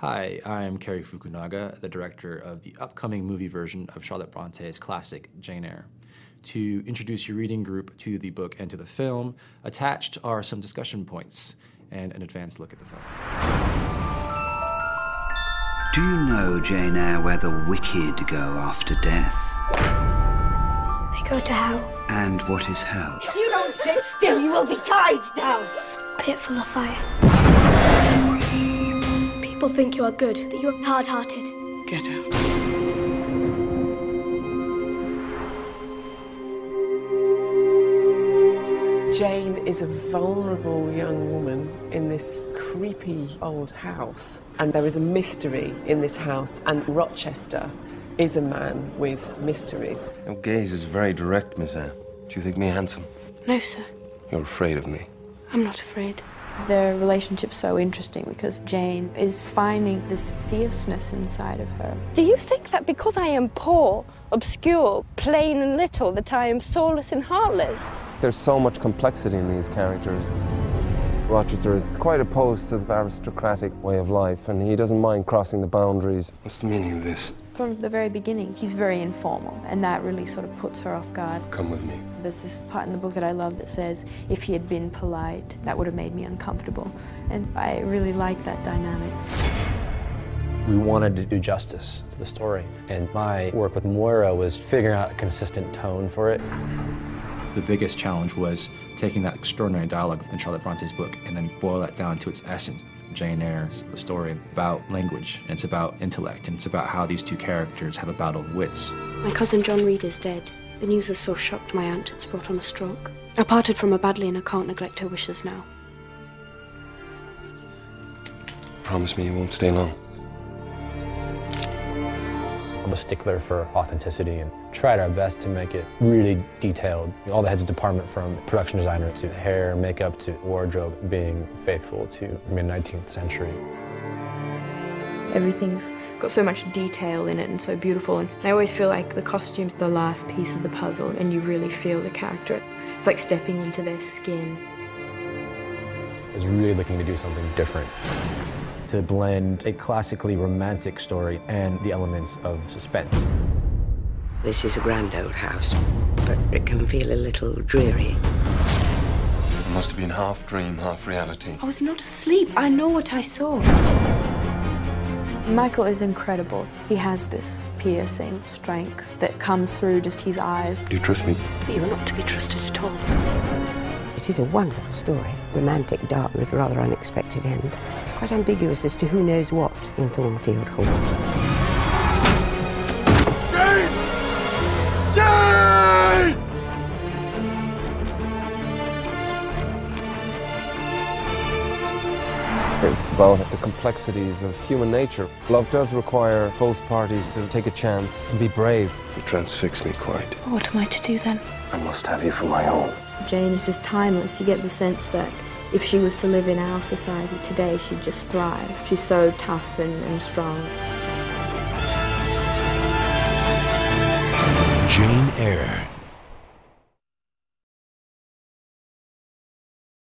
Hi, I'm Cary Fukunaga, the director of the upcoming movie version of Charlotte Bronte's classic Jane Eyre. To introduce your reading group to the book and to the film, attached are some discussion points and an advanced look at the film. Do you know, Jane Eyre, where the wicked go after death? They go to hell. And what is hell? If you don't sit still, you will be tied down. A pit full of fire. People think you are good, but you are hard-hearted. Get out. Jane is a vulnerable young woman in this creepy old house. And there is a mystery in this house, and Rochester is a man with mysteries. Your gaze is very direct, Miss Eyre. Do you think me handsome? No, sir. You're afraid of me. I'm not afraid. Their relationship's so interesting because Jane is finding this fierceness inside of her. Do you think that because I am poor, obscure, plain and little, that I am soulless and heartless? There's so much complexity in these characters. Rochester is quite opposed to the aristocratic way of life, and he doesn't mind crossing the boundaries. What's the meaning of this? From the very beginning, he's very informal, and that really sort of puts her off guard. Come with me. There's this part in the book that I love that says, if he had been polite, that would have made me uncomfortable. And I really like that dynamic. We wanted to do justice to the story, and my work with Moira was figuring out a consistent tone for it. The biggest challenge was taking that extraordinary dialogue in Charlotte Bronte's book and then boil that down to its essence. Jane Eyre's the story about language, and it's about intellect, and it's about how these two characters have a battle of wits. My cousin John Reed is dead. The news has so shocked my aunt it's brought on a stroke. I parted from her badly and I can't neglect her wishes now. Promise me you won't stay long. I'm a stickler for authenticity and tried our best to make it really detailed. All the heads of department, from production designer to hair, makeup to wardrobe, being faithful to the mid-19th century. Everything's got so much detail in it and so beautiful, and I always feel like the costume's the last piece of the puzzle, and you really feel the character. It's like stepping into their skin. I was really looking to do something different, to blend a classically romantic story and the elements of suspense. This is a grand old house, but it can feel a little dreary. It must have been half dream, half reality. I was not asleep. I know what I saw. Michael is incredible. He has this piercing strength that comes through just his eyes. Do you trust me? You are not to be trusted at all. It is a wonderful story. Romantic, dark, with a rather unexpected end. It's quite ambiguous as to who knows what in Thornfield Hall. Jane! Jane! It's about the complexities of human nature. Love does require both parties to take a chance and be brave. You transfix me quite. What am I to do then? I must have you for my own. Jane is just timeless. You get the sense that if she was to live in our society today, she'd just thrive. She's so tough and strong. Jane Eyre.